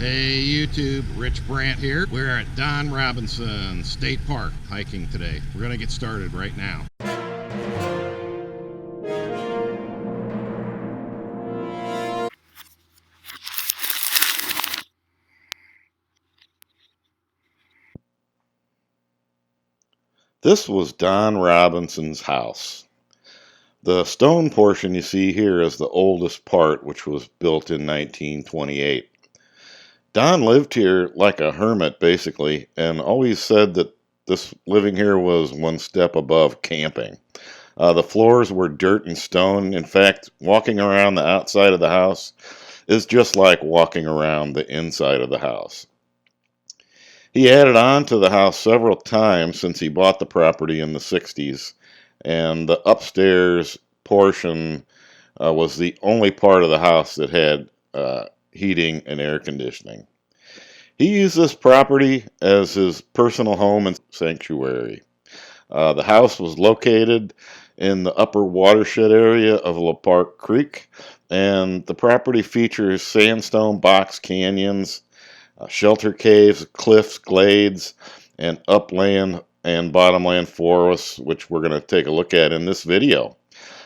Hey YouTube, Rich Brandt here. We're at Don Robinson State Park hiking today. We're going to get started right now. This was Don Robinson's house. The stone portion you see here is the oldest part, which was built in 1928. Don lived here like a hermit, basically, and always said that this living here was one step above camping. The floors were dirt and stone. In fact, walking around the outside of the house is just like walking around the inside of the house. He added on to the house several times since he bought the property in the 60s, and the upstairs portion was the only part of the house that had heating and air conditioning. He used this property as his personal home and sanctuary. The house was located in the upper watershed area of La Park Creek, and the property features sandstone box canyons, shelter caves, cliffs, glades, and upland and bottomland forests, which we're going to take a look at in this video.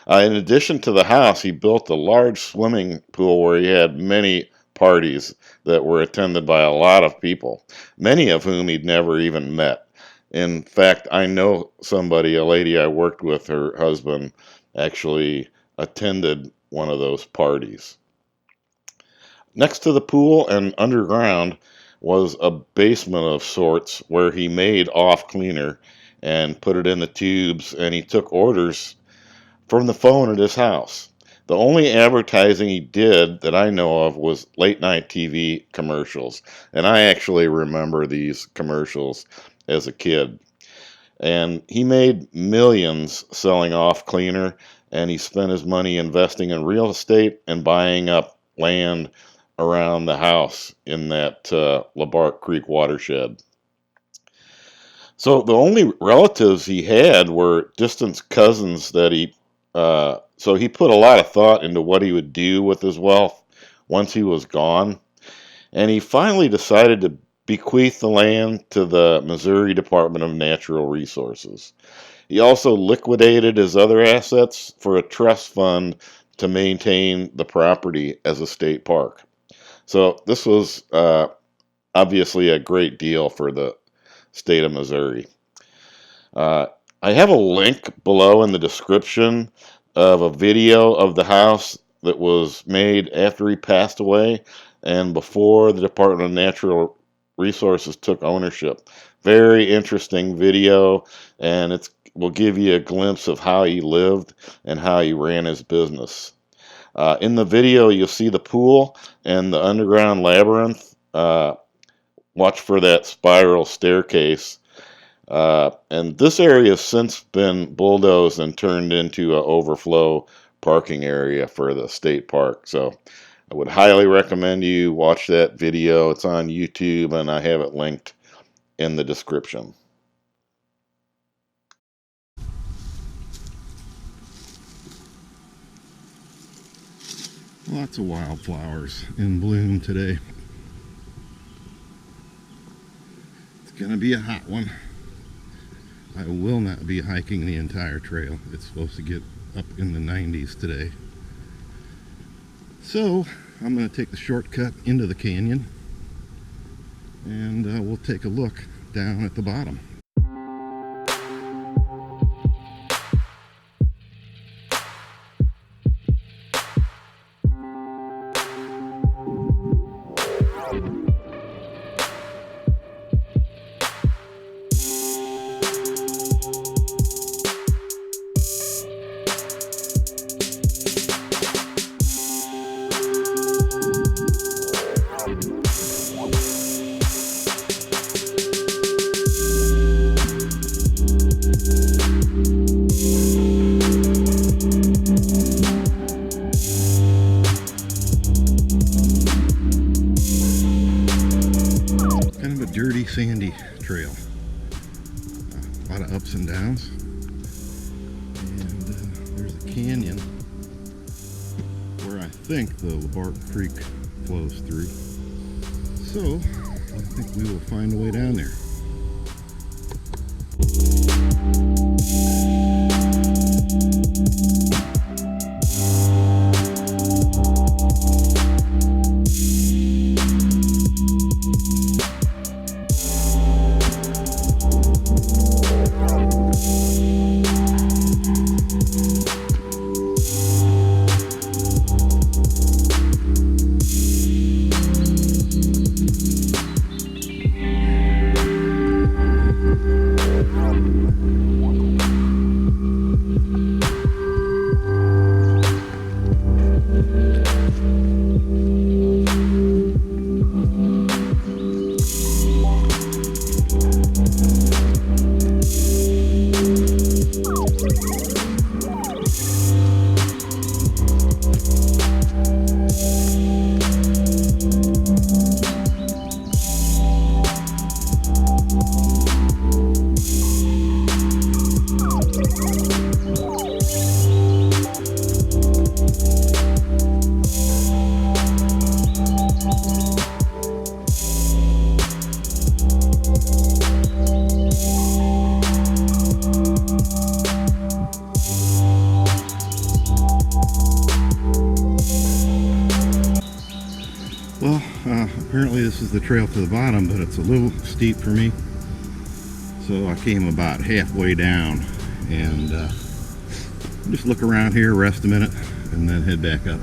In addition to the house, he built a large swimming pool where he had many parties that were attended by a lot of people, many of whom he'd never even met. In fact, I know somebody, a lady I worked with, her husband actually attended one of those parties. Next to the pool and underground was a basement of sorts where he made off cleaner and put it in the tubes, and he took orders from the phone at his house. The only advertising he did that I know of was late night TV commercials, and I actually remember these commercials as a kid. And he made millions selling off cleaner, and he spent his money investing in real estate and buying up land around the house in that La Park Creek watershed. So the only relatives he had were distant cousins that so he put a lot of thought into what he would do with his wealth once he was gone. And he finally decided to bequeath the land to the Missouri Department of Natural Resources. He also liquidated his other assets for a trust fund to maintain the property as a state park. So this was obviously a great deal for the state of Missouri. I have a link below in the description of a video of the house that was made after he passed away and before the Department of Natural Resources took ownership. Very interesting video, and it will give you a glimpse of how he lived and how he ran his business. In the video, you'll see the pool and the underground labyrinth. Watch for that spiral staircase. And this area has since been bulldozed and turned into an overflow parking area for the state park. So I would highly recommend you watch that video. It's on YouTube, and I have it linked in the description. Lots of wildflowers in bloom today. It's going to be a hot one. I will not be hiking the entire trail. It's supposed to get up in the 90s today. So I'm going to take the shortcut into the canyon, and we'll take a look down at the bottom. Dirty, sandy trail. A lot of ups and downs. And there's a canyon where I think the La Park Creek flows through. So I think we will find a way down there. Well, apparently this is the trail to the bottom, but it's a little steep for me. So I came about halfway down and just look around here, rest a minute, and then head back up.